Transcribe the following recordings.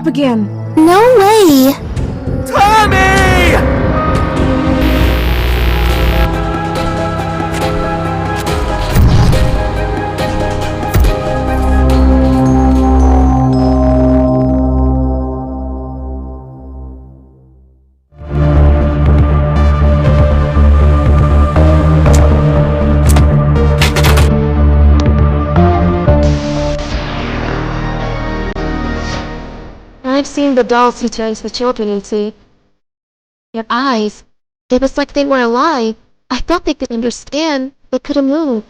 up again. No way! Tommy! I've seen the dolls he turns the children into. Their eyes. It was like they were alive. I thought they could understand, but couldn't move.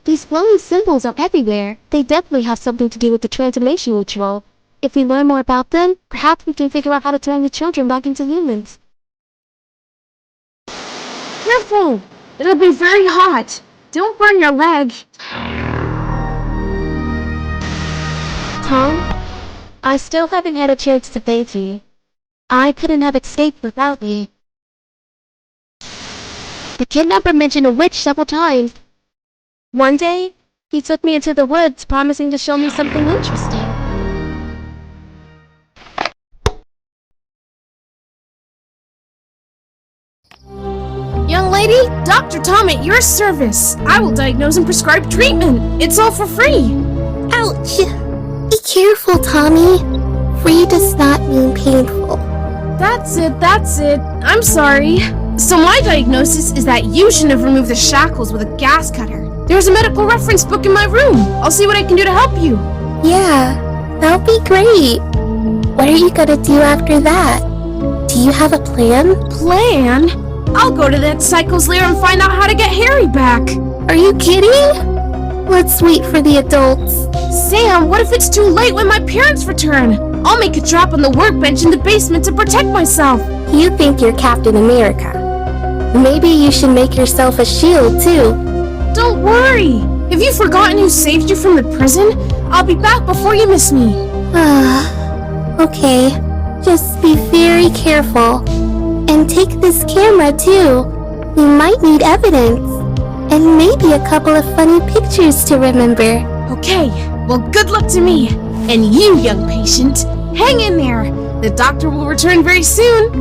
These glowing symbols are everywhere. They definitely have something to do with the transformation ritual. If we learn more about them, perhaps we can figure out how to turn the children back into humans. Careful! It'll be very hot. Don't burn your leg. Tom, I still haven't had a chance to thank you. I couldn't have escaped without you. The kidnapper mentioned a witch several times. One day, he took me into the woods, promising to show me something interesting. Young lady, Dr. Tom at your service. I will diagnose and prescribe treatment. It's all for free. Ouch! Be careful, Tommy. Free does not mean painful. That's it. I'm sorry. So my diagnosis is that you should have removed the shackles with a gas cutter. There's a medical reference book in my room. I'll see what I can do to help you. Yeah, that'll be great. What are you gonna do after that? Do you have a plan? Plan? I'll go to that Psycho's lair and find out how to get Harry back. Are you kidding? Let's wait for the adults. Sam, what if it's too late when my parents return? I'll make a trap on the workbench in the basement to protect myself. You think you're Captain America. Maybe you should make yourself a shield, too. Don't worry. Have you forgotten who saved you from the prison? I'll be back before you miss me. Okay. Just be very careful. And take this camera, too. We might need evidence. And maybe a couple of funny pictures to remember. Okay, well, good luck to me. And you, young patient, hang in there. The doctor will return very soon.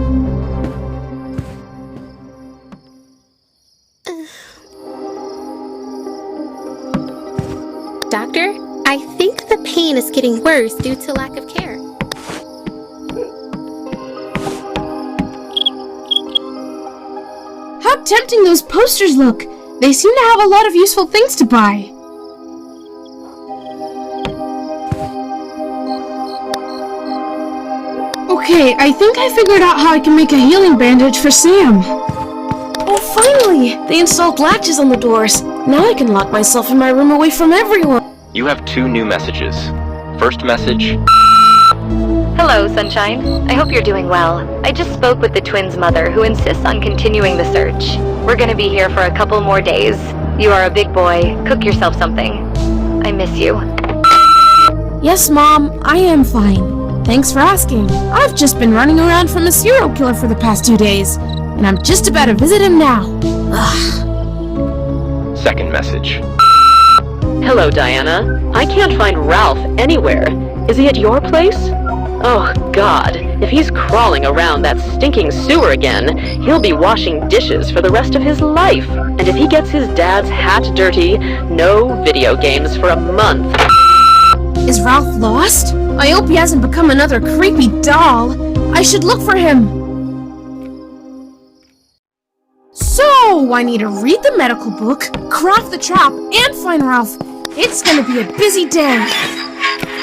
Doctor, I think the pain is getting worse due to lack of care. How tempting those posters look. They seem to have a lot of useful things to buy. Okay, I think I figured out how I can make a healing bandage for Sam. Oh, finally! They installed latches on the doors. Now I can lock myself in my room away from everyone. You have 2 new messages. First message. Hello, Sunshine. I hope you're doing well. I just spoke with the twins' mother, who insists on continuing the search. We're gonna be here for a couple more days. You are a big boy. Cook yourself something. I miss you. Yes, Mom, I am fine. Thanks for asking. I've just been running around from a serial killer for the past 2 days, and I'm just about to visit him now. Ugh. Second message. Hello, Diana. I can't find Ralph anywhere. Is he at your place? Oh, God. If he's crawling around that stinking sewer again, he'll be washing dishes for the rest of his life. And if he gets his dad's hat dirty, no video games for a month. Is Ralph lost? I hope he hasn't become another creepy doll. I should look for him. So, I need to read the medical book, craft the trap, and find Ralph. It's gonna be a busy day.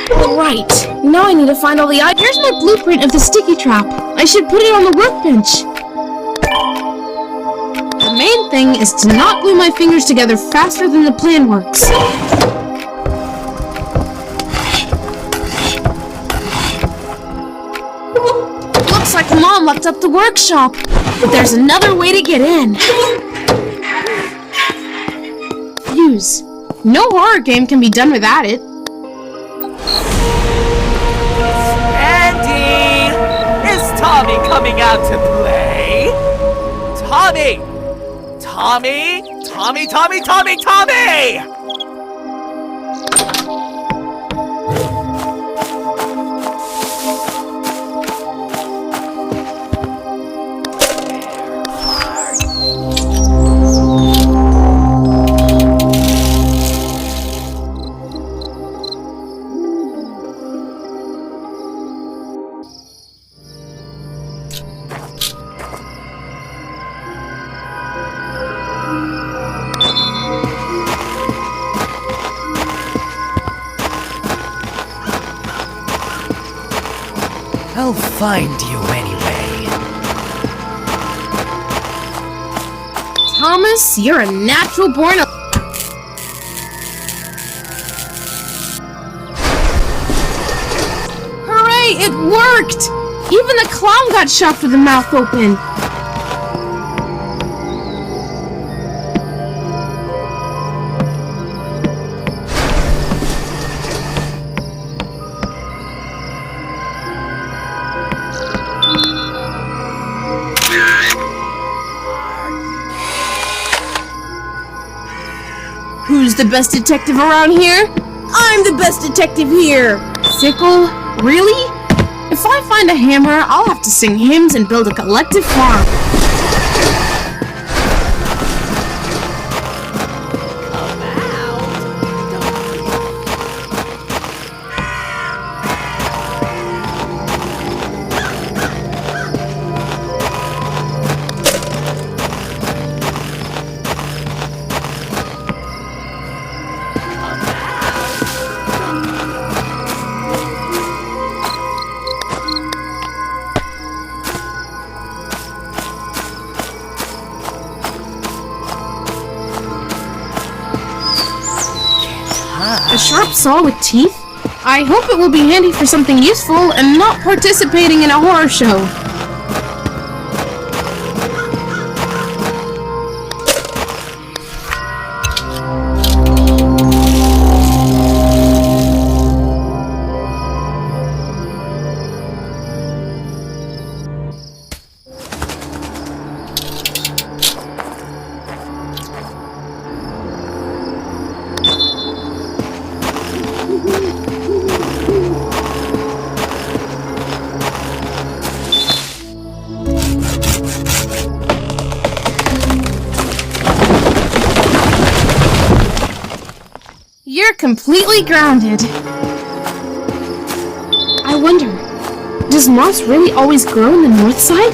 Alright, now I need to find all the items. Here's my blueprint of the sticky trap. I should put it on the workbench. The main thing is to not glue my fingers together faster than the plan works. Looks like Mom locked up the workshop, but there's another way to get in. Fuse. No horror game can be done without it. Andy! Is Tommy coming out to play? Tommy! Tommy! Tommy, Tommy, Tommy, Tommy! I'll find you anyway. Thomas, you're a natural born... Hooray! It worked! Even the clown got shot with the mouth open. Who's the best detective around here? I'm the best detective here! Sickle? Really? If I find a hammer, I'll have to sing hymns and build a collective farm. A sharp saw with teeth? I hope it will be handy for something useful and not participating in a horror show. You're completely grounded. I wonder, does moss really always grow in the north side?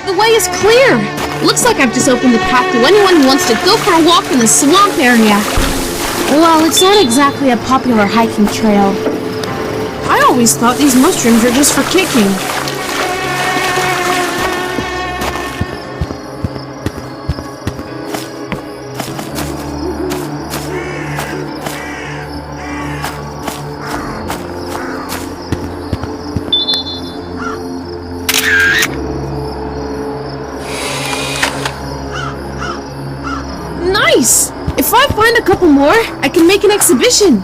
The way is clear! Looks like I've just opened the path to anyone who wants to go for a walk in the swamp area. Well, it's not exactly a popular hiking trail. I always thought these mushrooms were just for kicking. Nice! If I find a couple more, I can make an exhibition.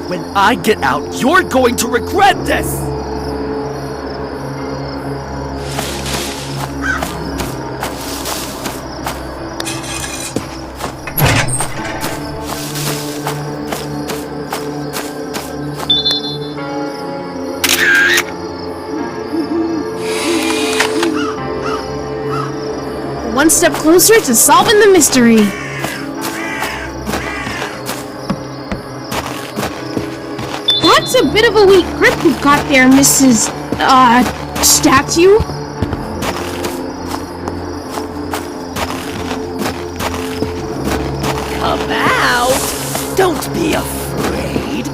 When I get out, you're going to regret this! One step closer to solving the mystery. That's a bit of a weak grip you've got there, Mrs. Statue? Come out! Don't be afraid!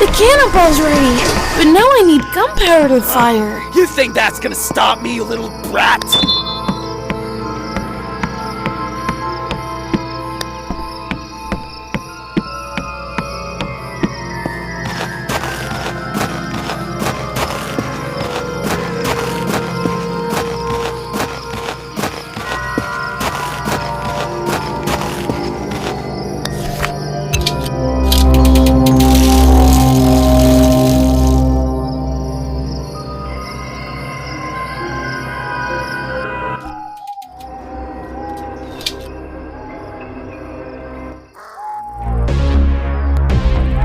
The cannonball's ready, but now I need gunpowder to fire. You think that's gonna stop me, you little brat?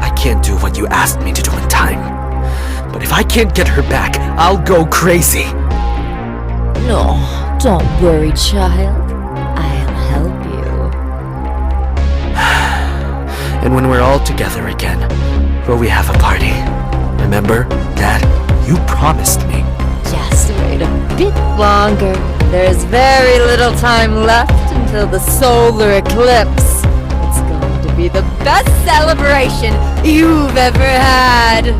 I can't do what you asked me to do in time. But if I can't get her back, I'll go crazy. No, don't worry, child. I'll help you. And when we're all together again, will we have a party? Remember, Dad, you promised me. Just wait a bit longer. There's very little time left until the solar eclipse. It's going to be the best celebration you've ever had.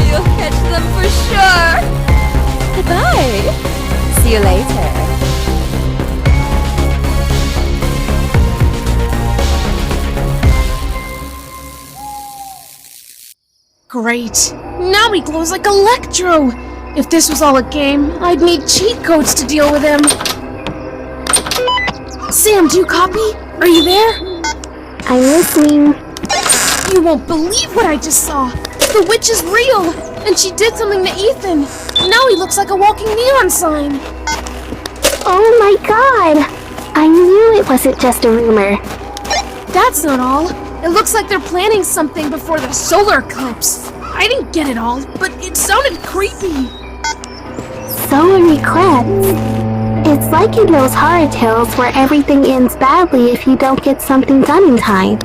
You'll catch them for sure. Goodbye. See you later. Great. Now he glows like Electro. If this was all a game, I'd need cheat codes to deal with him. Sam, do you copy? Are you there? I'm listening. You won't believe what I just saw. The witch is real, and she did something to Ethan. Now he looks like a walking neon sign. Oh my god! I knew it wasn't just a rumor. That's not all. It looks like they're planning something before the solar eclipse. I didn't get it all, but it sounded creepy. Solar eclipse. It's like in those horror tales where everything ends badly if you don't get something done in time.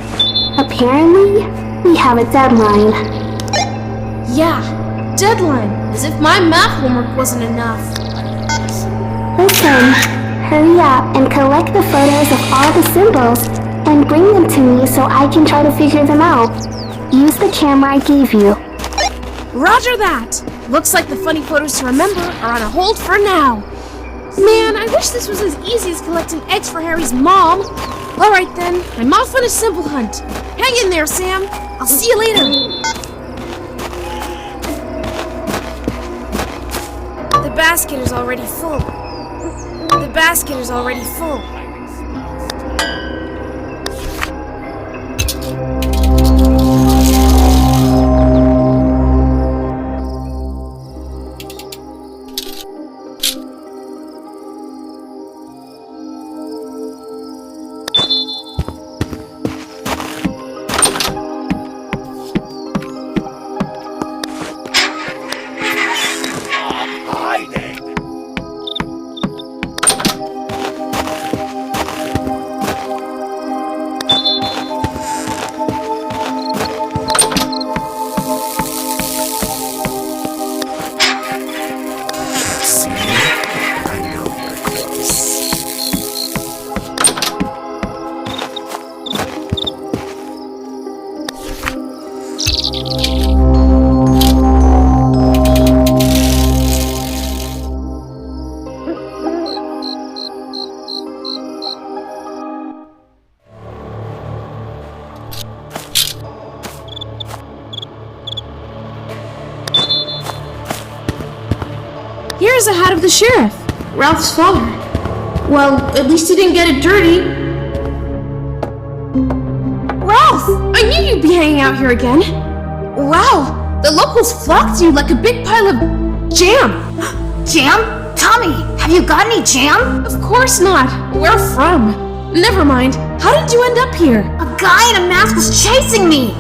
Apparently, we have a deadline. Yeah, deadline. As if my math homework wasn't enough. Listen, hurry up and collect the photos of all the symbols and bring them to me so I can try to figure them out. Use the camera I gave you. Roger that. Looks like the funny photos to remember are on a hold for now. Man, I wish this was as easy as collecting eggs for Harry's mom. Alright then, I'm off on a simple hunt. Hang in there, Sam. I'll see you later. The basket is already full. The basket is already full. Here's a hat of the sheriff, Ralph's father. Well, at least he didn't get it dirty. Ralph! I knew you'd be hanging out here again. Wow, the locals flocked to you like a big pile of jam. Jam? Tommy, have you got any jam? Of course not. Where from? Never mind. How did you end up here? A guy in a mask was chasing me.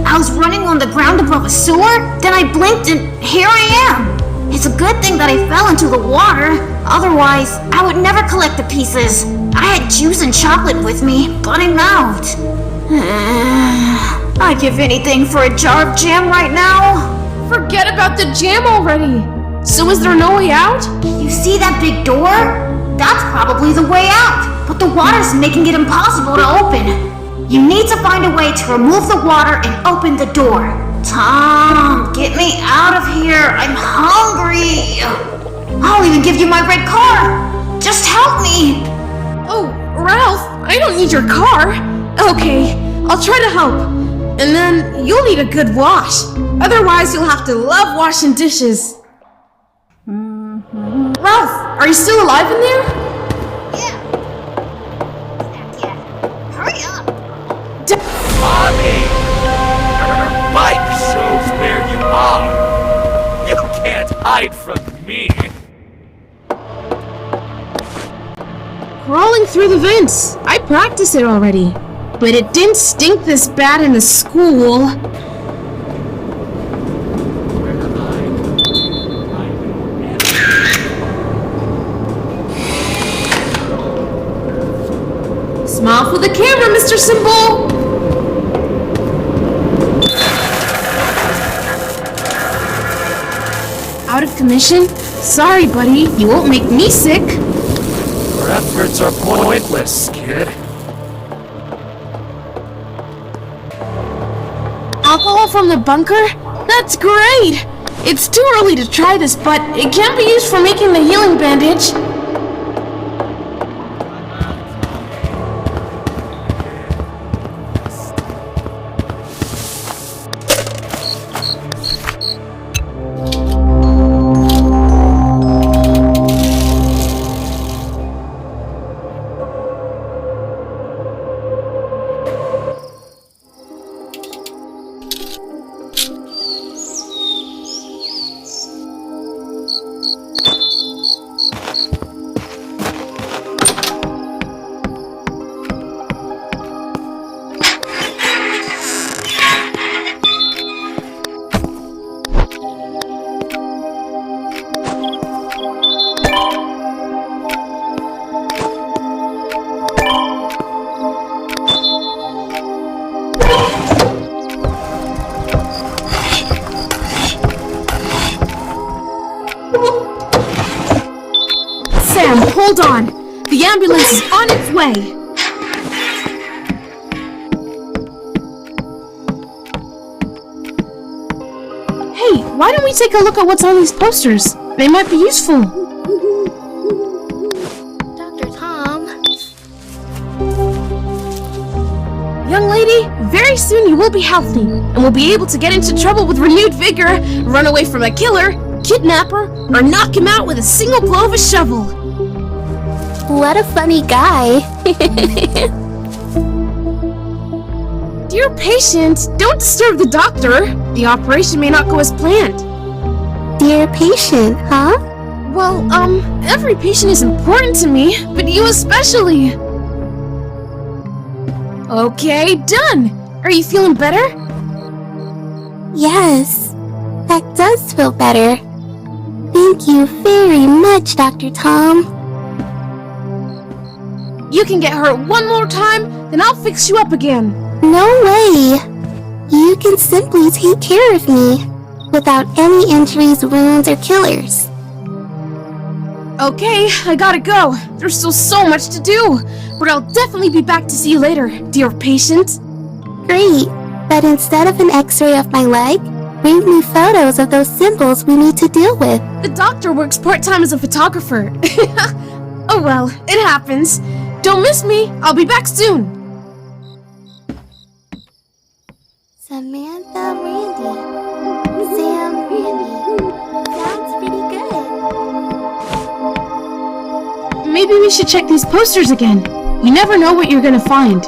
I was running on the ground above a sewer, then I blinked and here I am. It's a good thing that I fell into the water. Otherwise, I would never collect the pieces. I had juice and chocolate with me, but I'm out. I'd give anything for a jar of jam right now. Forget about the jam already. So is there no way out? You see that big door? That's probably the way out, but the water's making it impossible to open. You need to find a way to remove the water and open the door. Tom, get me out of here. I'm hungry. I'll even give you my red car. Just help me. Oh, Ralph, I don't need your car. Okay, I'll try to help. And then you'll need a good wash. Otherwise, you'll have to love washing dishes. Ralph, are you still alive in there? Yeah. Hurry up. Tommy! Your bike shows where you are. You can't hide from me. Crawling through the vents. I practiced it already. But it didn't stink this bad in the school. Smile for the camera, Mr. Simple! Out of commission? Sorry, buddy. You won't make me sick. Your efforts are pointless, kid. Alcohol from the bunker? That's great! It's too early to try this, but it can be used for making the healing bandage. Sam, hold on. The ambulance is on its way. Hey, why don't we take a look at what's on these posters? They might be useful. Dr. Tom. Young lady, very soon you will be healthy and will be able to get into trouble with renewed vigor, run away from a killer, kidnapper, or knock him out with a single blow of a shovel. What a funny guy. Dear patient, don't disturb the doctor. The operation may not go as planned. Dear patient, huh? Well, every patient is important to me, but you especially. Okay, done. Are you feeling better? Yes, that does feel better. Thank you very much, Dr. Tom. You can get hurt one more time, then I'll fix you up again. No way! You can simply take care of me without any injuries, wounds, or killers. Okay, I gotta go. There's still so much to do, but I'll definitely be back to see you later, dear patient. Great, but instead of an x-ray of my leg, bring me photos of those symbols we need to deal with. The doctor works part-time as a photographer. Oh well, it happens. Don't miss me. I'll be back soon. Samantha Randy. Sam Randy. Sounds pretty good. Maybe we should check these posters again. You never know what you're gonna find.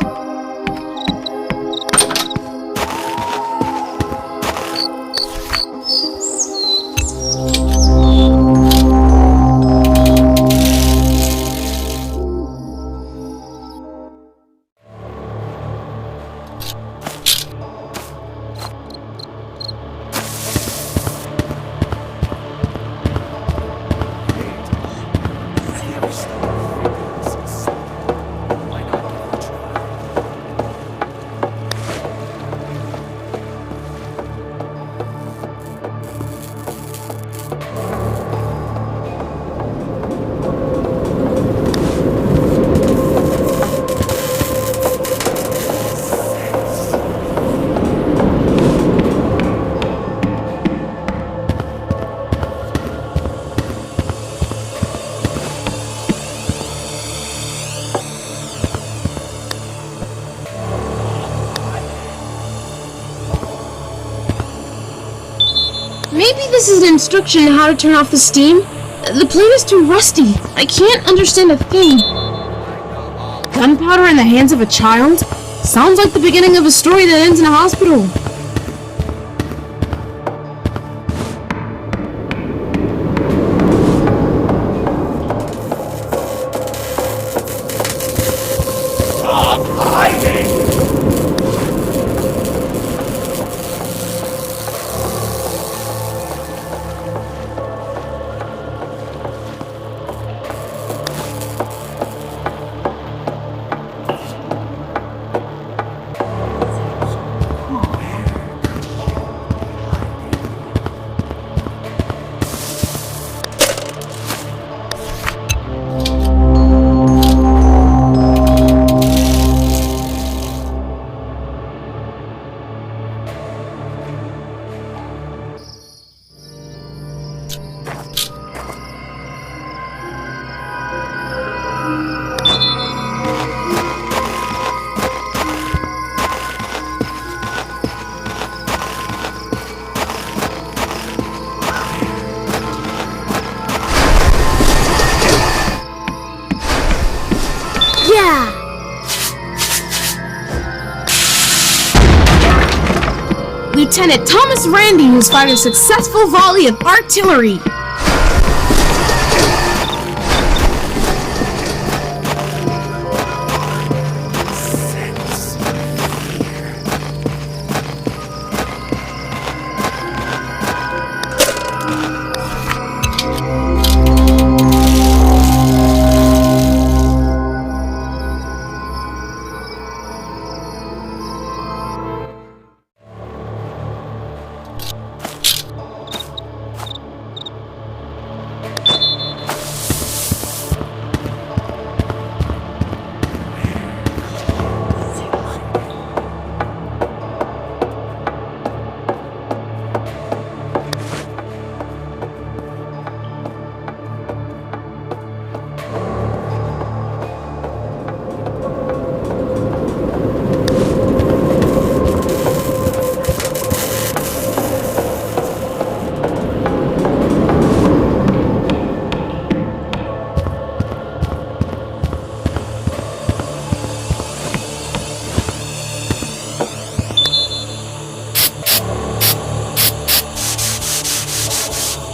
this is an instruction on how to turn off the steam. The plate is too rusty. I can't understand a thing. Gunpowder in the hands of a child? Sounds like the beginning of a story that ends in a hospital. Stop hiding! Yeah! Lieutenant Thomas Randy has fired a successful volley of artillery.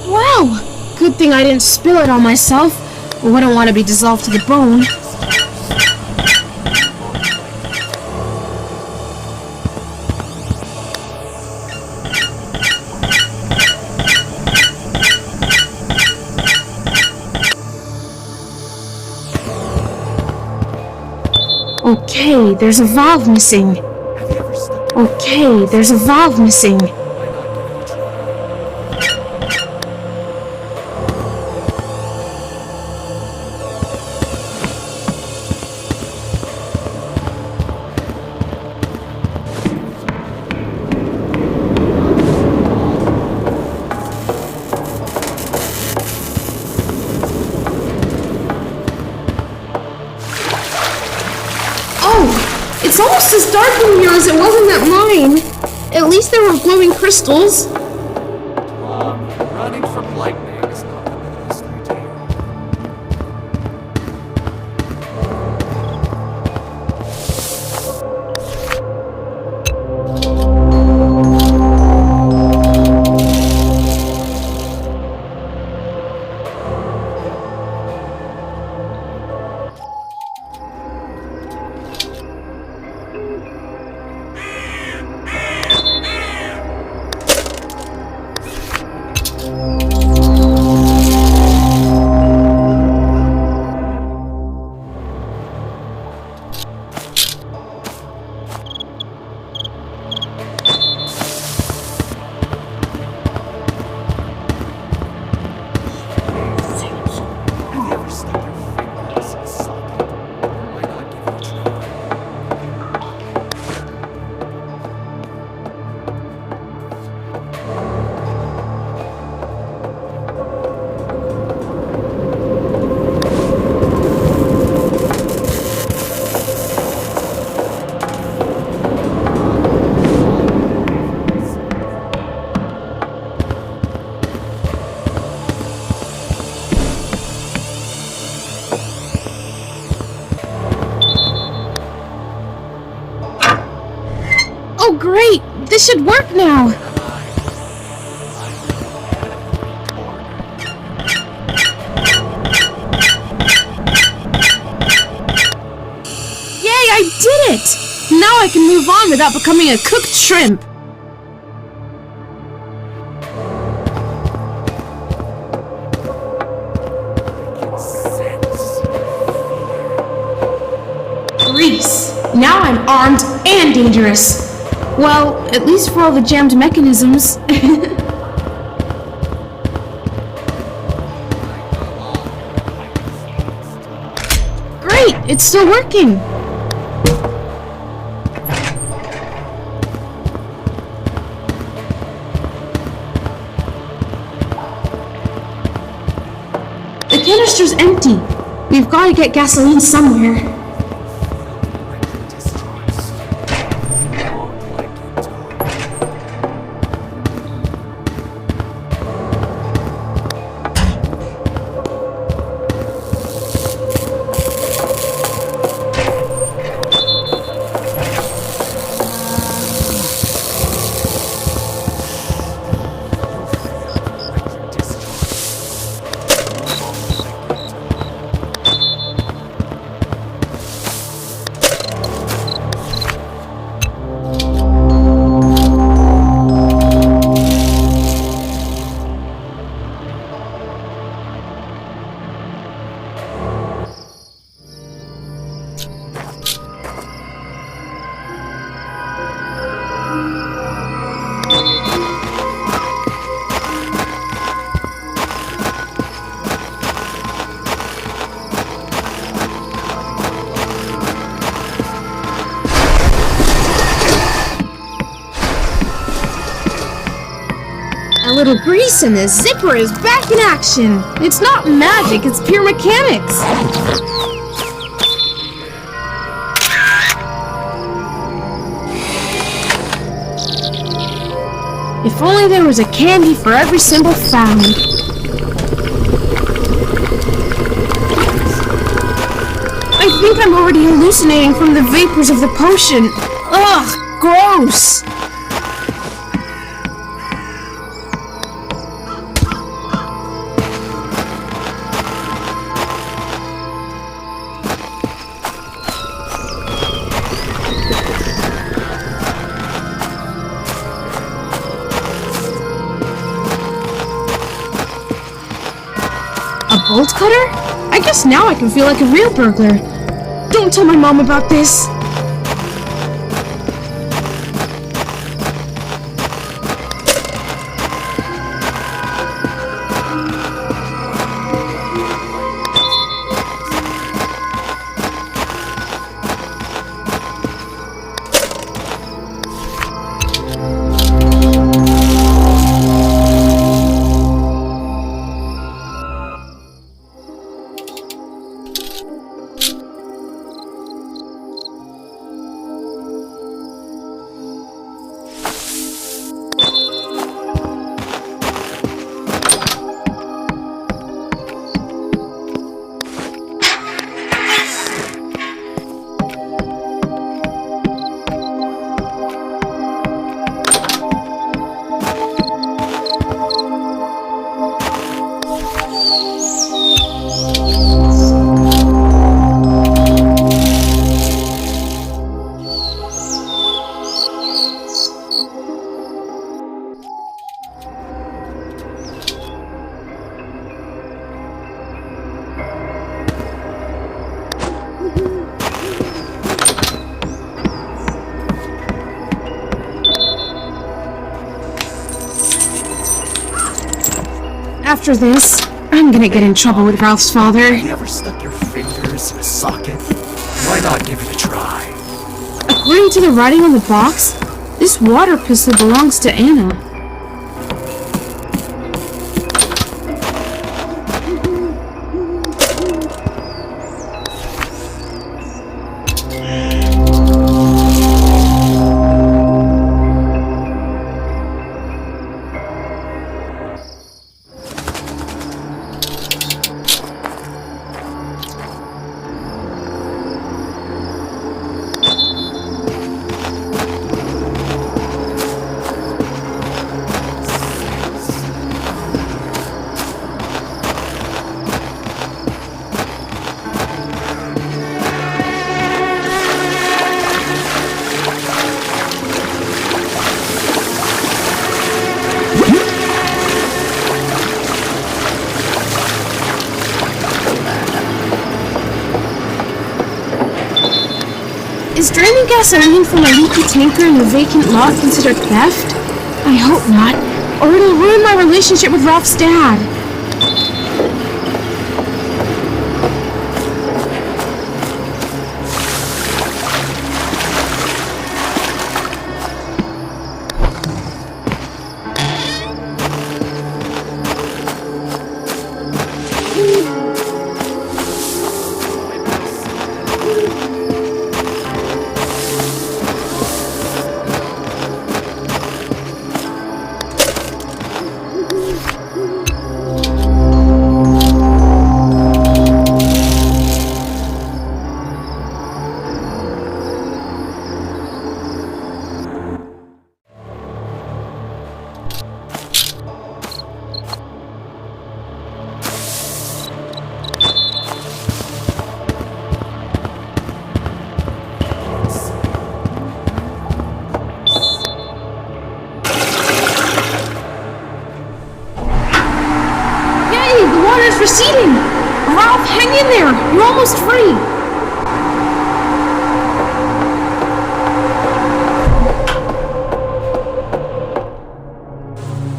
Wow! Good thing I didn't spill it on myself. I wouldn't want to be dissolved to the bone. Okay, there's a valve missing. Okay, there's a valve missing. It's almost as dark in here as it was in that mine. At least there were glowing crystals. Running from lightning is not the best idea. Great! This should work now! Yay, I did it! Now I can move on without becoming a cooked shrimp. Grease. Now I'm armed and dangerous. Well, at least for all the jammed mechanisms. Great! It's still working! The canister's empty. We've got to get gasoline somewhere. A little grease and the zipper is back in action. It's not magic, it's pure mechanics. If only there was a candy for every symbol found. I think I'm already hallucinating from the vapors of the potion. Ugh, gross. A bolt cutter? I guess now I can feel like a real burglar. Don't tell my mom about this. After this, I'm gonna get in trouble with Ralph's father. You ever stuck your fingers in a socket? Why not give it a try? According to the writing on the box, this water pistol belongs to Anna. is draining gasoline from a leaky tanker in a vacant lot considered theft? I hope not, or it'll ruin my relationship with Ralph's dad. Receding! Ralph, hang in there! You're almost free!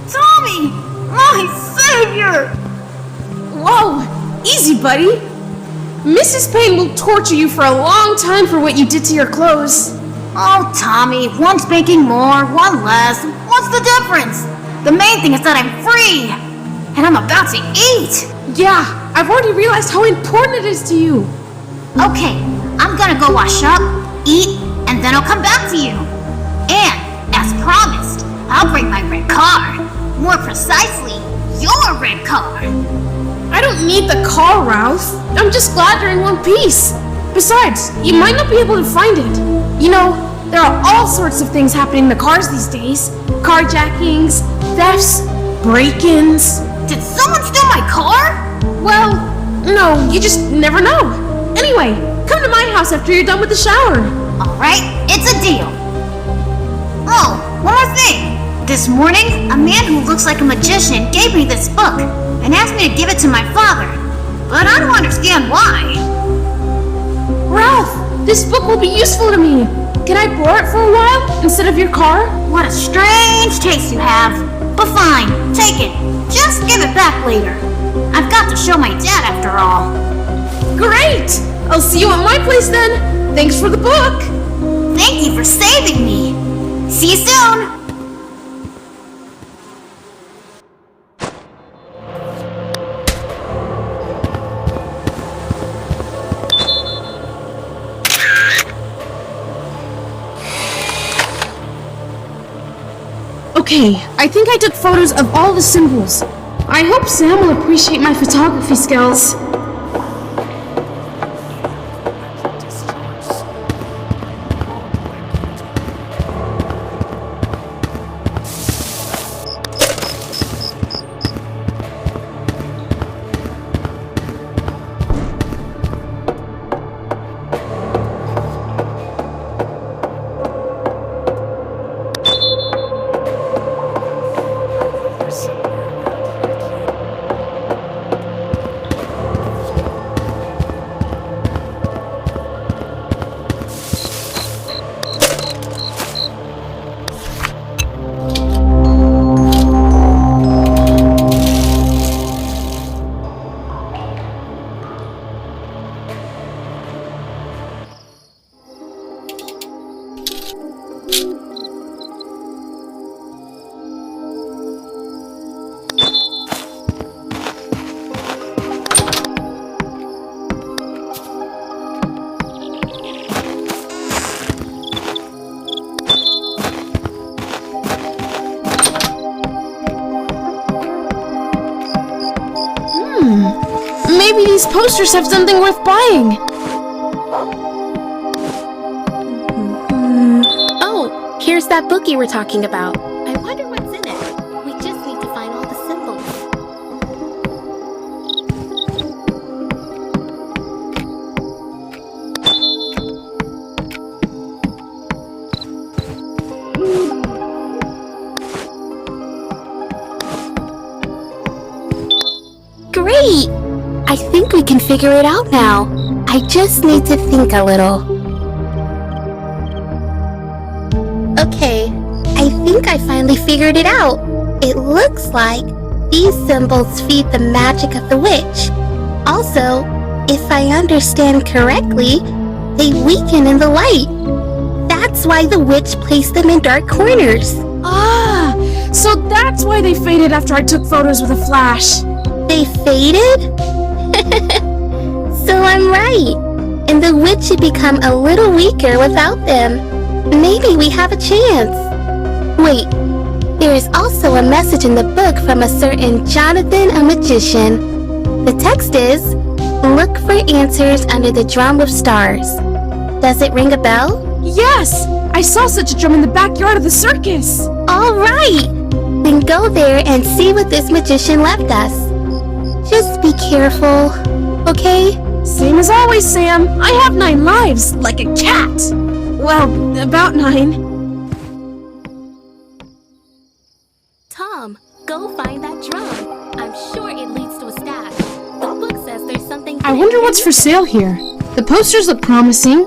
Tommy! My savior! Whoa! Easy, buddy! Mrs. Payne will torture you for a long time for what you did to your clothes. Oh, Tommy, one spanking more, one less. What's the difference? The main thing is that I'm free! And I'm about to eat! Yeah, I've already realized how important it is to you. Okay, I'm gonna go wash up, eat, and then I'll come back to you. And, as promised, I'll bring my red car. More precisely, your red car. I don't need the car, Ralph. I'm just glad you're in one piece. Besides, you might not be able to find it. You know, there are all sorts of things happening in the cars these days. Carjackings, thefts, break-ins. Did someone steal my car? Well, no, you just never know. Anyway, come to my house after you're done with the shower. Alright, it's a deal. Oh, one more thing. This morning, a man who looks like a magician gave me this book and asked me to give it to my father. But I don't understand why. Ralph, this book will be useful to me. Can I borrow it for a while instead of your car? What a strange taste you have. But fine, take it. Just give it back later. I've got to show my dad after all. Great! I'll see you at my place then. Thanks for the book. Thank you for saving me. See you soon. Okay, I think I took photos of all the symbols. I hope Sam will appreciate my photography skills. Maybe these posters have something worth buying. Oh, here's that book you were talking about. I wonder what's in it. We just need to find all the symbols. Great! I think we can figure it out now. I just need to think a little. Okay, I think I finally figured it out. It looks like these symbols feed the magic of the witch. Also, if I understand correctly, they weaken in the light. That's why the witch placed them in dark corners. Ah, so that's why they faded after I took photos with a flash. They faded? So I'm right. And the witch should become a little weaker without them. Maybe we have a chance. Wait, there is also a message in the book from a certain Jonathan, a magician. The text is, "Look for answers under the drum of stars." Does it ring a bell? Yes, I saw such a drum in the backyard of the circus. All right. Then go there and see what this magician left us. Just be careful, okay? Same as always, Sam. I have 9 lives, like a cat. Well, about 9. Tom, go find that drum. I'm sure it leads to a stash. The book says there's something... I wonder what's for sale here. The posters look promising.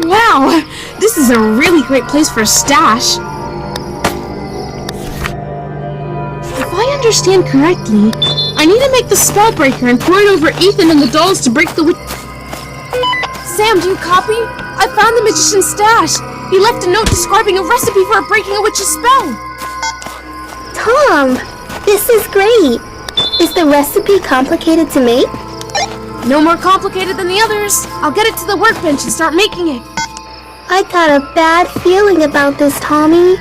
Wow, this is a really great place for a stash. If I understand correctly, I need to make the spellbreaker and pour it over Ethan and the dolls to break the witch. Sam, do you copy? I found the magician's stash. He left a note describing a recipe for breaking a witch's spell. Tom, this is great. Is the recipe complicated to make? No more complicated than the others. I'll get it to the workbench and start making it. I got a bad feeling about this, Tommy.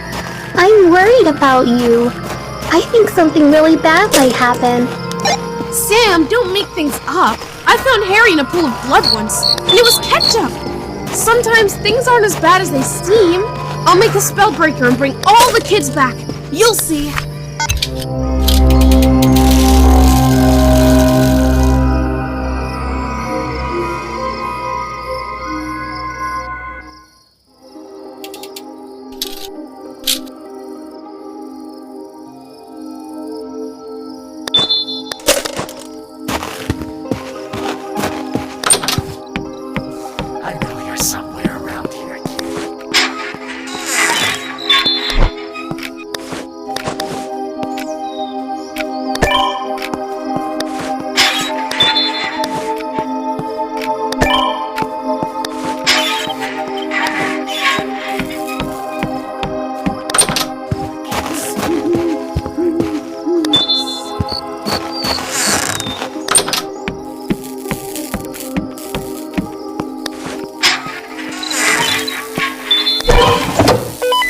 I'm worried about you. I think something really bad might happen. Sam, don't make things up. I found Harry in a pool of blood once, and it was ketchup. Sometimes things aren't as bad as they seem. I'll make a spellbreaker and bring all the kids back. You'll see. I know you're somewhere around here, kid.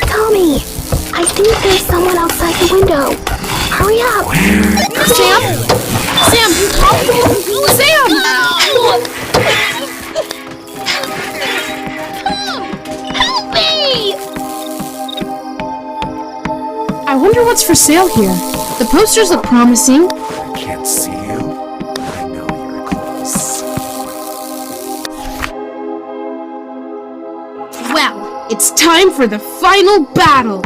Tommy, I think there's someone outside the window. Hurry up. Sam? Sam, you copy? Sam! Help me! I wonder what's for sale here. The posters look promising. I can't see you, but I know you're close. Well, it's time for the final battle.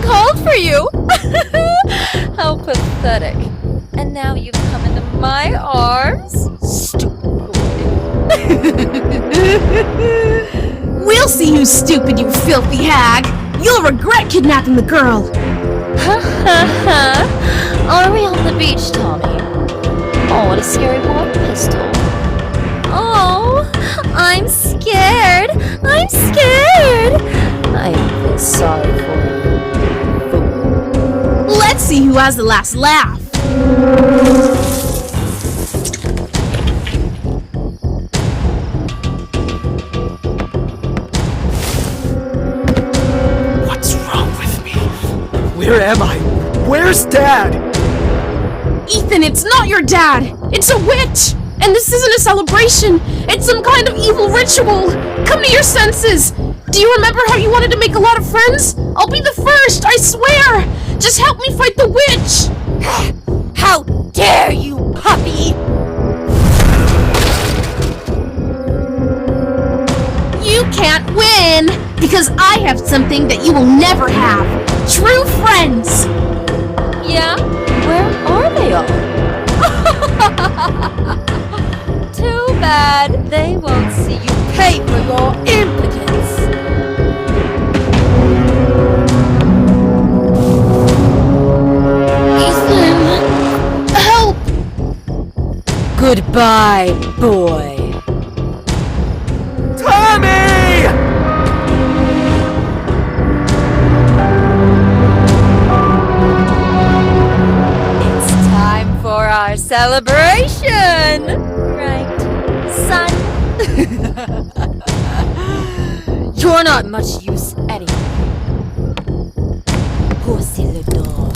called for you! How pathetic. And now you've come into my arms? Stupid boy. We'll see who's stupid, you filthy hag! You'll regret kidnapping the girl! Ha ha ha! Are we on the beach, Tommy? Oh, what a scary water pistol. Oh, I'm scared! I'm scared! I feel sorry for you. Let's see who has the last laugh! What's wrong with me? Where am I? Where's Dad? Ethan, it's not your dad! It's a witch! And this isn't a celebration! It's some kind of evil ritual! Come to your senses! Do you remember how you wanted to make a lot of friends? I'll be the first, I swear! Just help me fight the witch! How dare you, puppy! You can't win! Because I have something that you will never have! True friends! Yeah? Where are they all? Too bad they won't see you pay for your impotence. Ethan! Help! Goodbye, boy. Tommy! It's time for our celebration! Right, son? You're not much use anyway. Pussy little,